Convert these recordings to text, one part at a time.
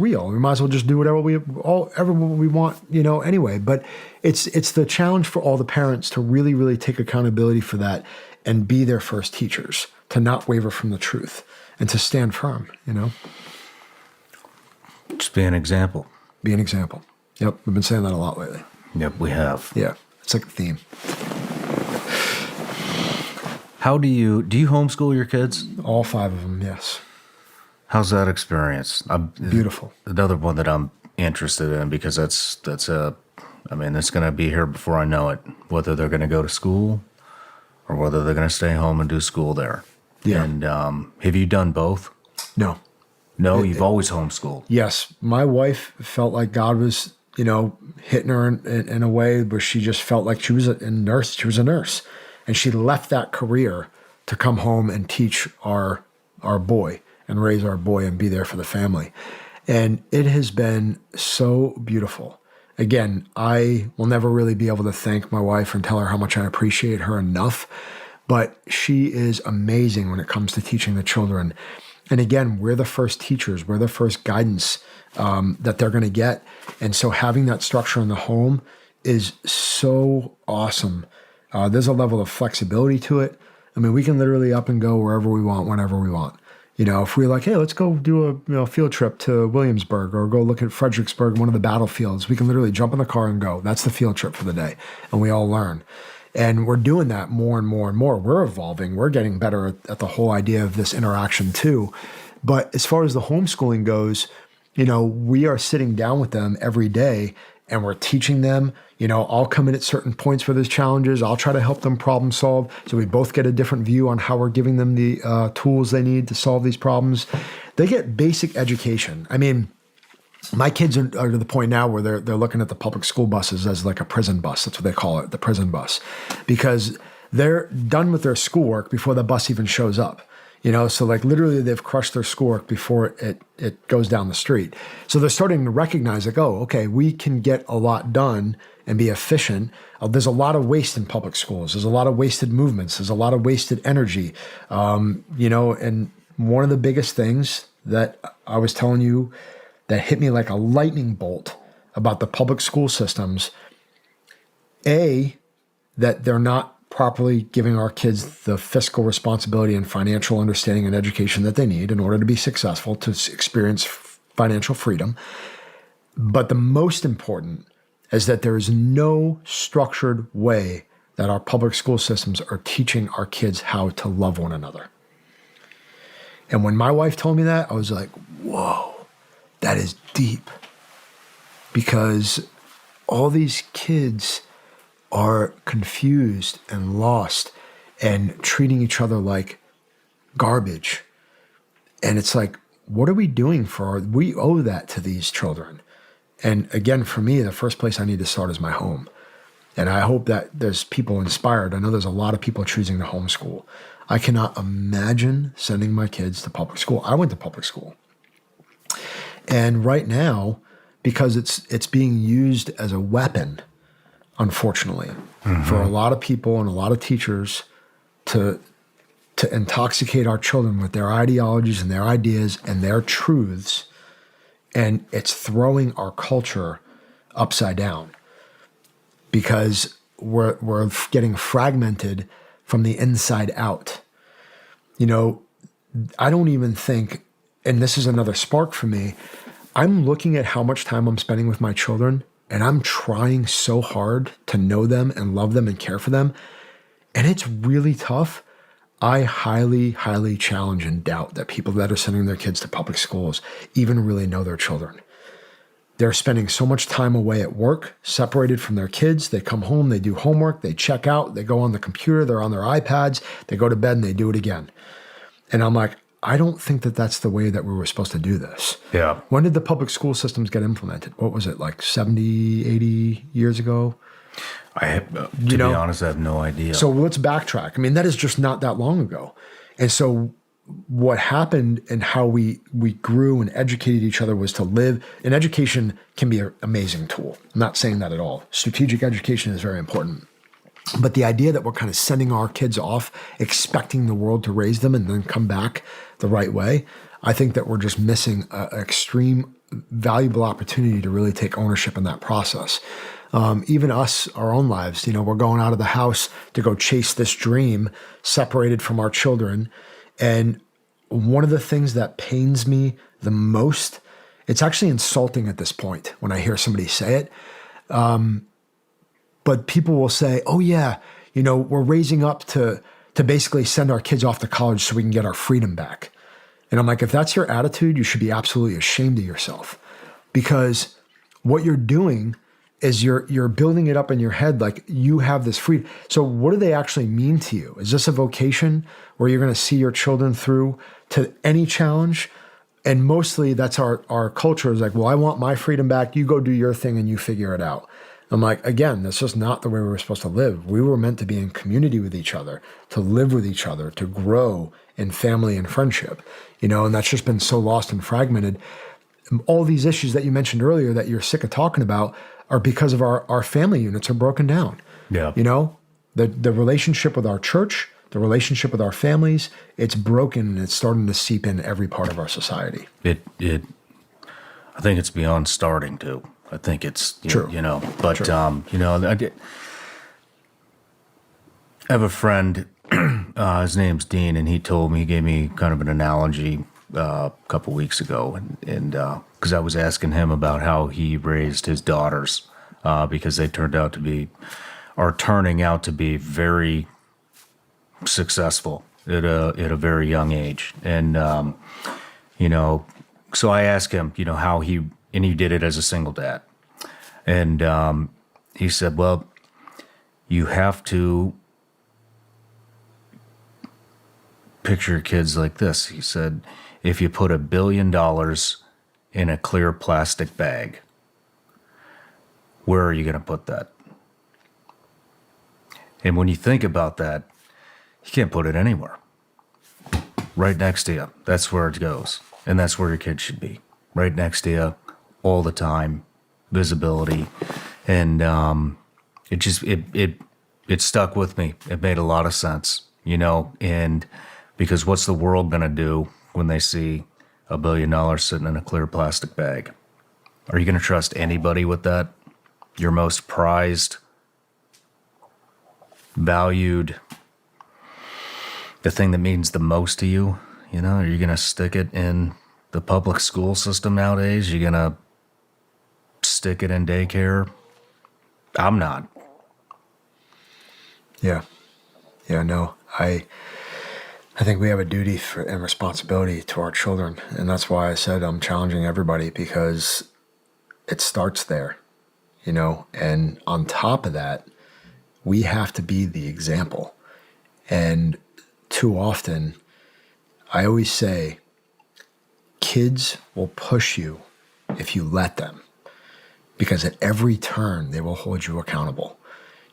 real. We might as well just do whatever we want, anyway. But it's the challenge for all the parents to really, really take accountability for that and be their first teachers, to not waver from the truth and to stand firm, Just be an example. Be an example. Yep. We've been saying that a lot lately. Yep, we have. Yeah. It's like a theme. How do you homeschool your kids? All 5 of them, yes. How's that experience? Beautiful. Another one that I'm interested in, because it's going to be here before I know it, whether they're going to go to school or whether they're going to stay home and do school there. Yeah. And have you done both? No. No, you've always homeschooled. Yes. My wife felt like God was, hitting her in a way where she just felt like she was a nurse. She was a nurse. And she left that career to come home and teach our boy and raise our boy and be there for the family. And it has been so beautiful. Again, I will never really be able to thank my wife and tell her how much I appreciate her enough, but she is amazing when it comes to teaching the children. And again, we're the first teachers. We're the first guidance that they're going to get. And so having that structure in the home is so awesome. There's a level of flexibility to it. I mean, we can literally up and go wherever we want, whenever we want. If we're like, hey, let's go do a field trip to Williamsburg or go look at Fredericksburg, one of the battlefields, we can literally jump in the car and go. That's the field trip for the day. And we all learn. And we're doing that more and more and more. We're evolving. We're getting better at the whole idea of this interaction too. But as far as the homeschooling goes, we are sitting down with them every day and we're teaching them. I'll come in at certain points where there's challenges. I'll try to help them problem solve. So we both get a different view on how we're giving them the tools they need to solve these problems. They get basic education. I mean, my kids are to the point now where they're looking at the public school buses as like a prison bus. That's what they call it, the prison bus, because they're done with their schoolwork before the bus even shows up. So like literally they've crushed their schoolwork before it goes down the street. So they're starting to recognize like, oh, okay, we can get a lot done and be efficient. There's a lot of waste in public schools. There's a lot of wasted movements. There's a lot of wasted energy. And one of the biggest things that I was telling you that hit me like a lightning bolt about the public school systems, that they're not properly giving our kids the fiscal responsibility and financial understanding and education that they need in order to be successful, to experience financial freedom. But the most important is that there is no structured way that our public school systems are teaching our kids how to love one another. And when my wife told me that, I was like, whoa, that is deep. Because all these kids are confused and lost and treating each other like garbage. And it's like, what are we doing we owe that to these children. And again, for me, the first place I need to start is my home. And I hope that there's people inspired. I know there's a lot of people choosing to homeschool. I cannot imagine sending my kids to public school. I went to public school. And right now, because it's being used as a weapon, unfortunately, for a lot of people and a lot of teachers to intoxicate our children with their ideologies and their ideas and their truths, and it's throwing our culture upside down because we're getting fragmented from the inside out. I don't even think, and this is another spark for me, I'm looking at how much time I'm spending with my children, and I'm trying so hard to know them and love them and care for them. And it's really tough. I highly, highly challenge and doubt that people that are sending their kids to public schools even really know their children. They're spending so much time away at work, separated from their kids. They come home, they do homework, they check out, they go on the computer, they're on their iPads, they go to bed and they do it again. And I'm like, I don't think that that's the way that we were supposed to do this. Yeah. When did the public school systems get implemented? What was it, like 70, 80 years ago? To be honest, I have no idea. So let's backtrack. I mean, that is just not that long ago. And so what happened and how we grew and educated each other was to live. And education can be an amazing tool. I'm not saying that at all. Strategic education is very important. But the idea that we're kind of sending our kids off, expecting the world to raise them and then come back the right way, I think that we're just missing an extreme valuable opportunity to really take ownership in that process. Even us, our own lives, we're going out of the house to go chase this dream, separated from our children. And one of the things that pains me the most, it's actually insulting at this point when I hear somebody say it. But people will say, oh yeah, we're raising up to basically send our kids off to college so we can get our freedom back. And I'm like, if that's your attitude, you should be absolutely ashamed of yourself, because what you're doing is you're building it up in your head like you have this freedom. So what do they actually mean to you? Is this a vocation where you're going to see your children through to any challenge? And mostly that's our culture is like, well, I want my freedom back. You go do your thing and you figure it out. I'm like, again, that's just not the way we were supposed to live. We were meant to be in community with each other, to live with each other, to grow in family and friendship, and that's just been so lost and fragmented. All these issues that you mentioned earlier that you're sick of talking about are because of our family units are broken down. Yeah. The relationship with our church, the relationship with our families, it's broken and it's starting to seep in every part of our society. I think it's beyond starting to. I think it's True. But True. I have a friend. His name's Dean, and he gave me kind of an analogy a couple weeks ago, and because I was asking him about how he raised his daughters, because they are turning out to be very successful at a very young age, and so I asked him, how he did it as a single dad, and he said, well, you have to picture your kids like this. He said, if you put $1 billion in a clear plastic bag, where are you going to put that? And when you think about that, you can't put it anywhere. Right next to you. That's where it goes. And that's where your kids should be. Right next to you, all the time, visibility. And it stuck with me. It made a lot of sense, and because what's the world going to do when they see $1 billion sitting in a clear plastic bag? Are you going to trust anybody with that? Your most prized, valued, the thing that means the most to you? Are you going to stick it in the public school system nowadays? You're going to stick it in daycare? I'm not. Yeah. Yeah, no. I think we have a duty and responsibility to our children. And that's why I said I'm challenging everybody, because it starts there, and on top of that, we have to be the example. And too often, I always say, kids will push you if you let them, because at every turn, they will hold you accountable.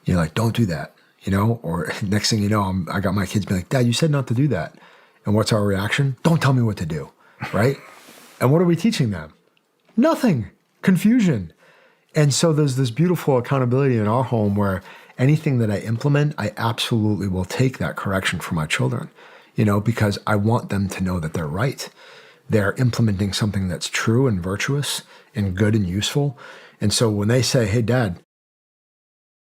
You're like, don't do that. Or next thing you know, I got my kids being like, Dad, you said not to do that. And what's our reaction? Don't tell me what to do, right? And what are we teaching them? Nothing. Confusion. And so there's this beautiful accountability in our home where anything that I implement, I absolutely will take that correction for my children, because I want them to know that they're right. They're implementing something that's true and virtuous and good and useful. And so when they say, hey, Dad,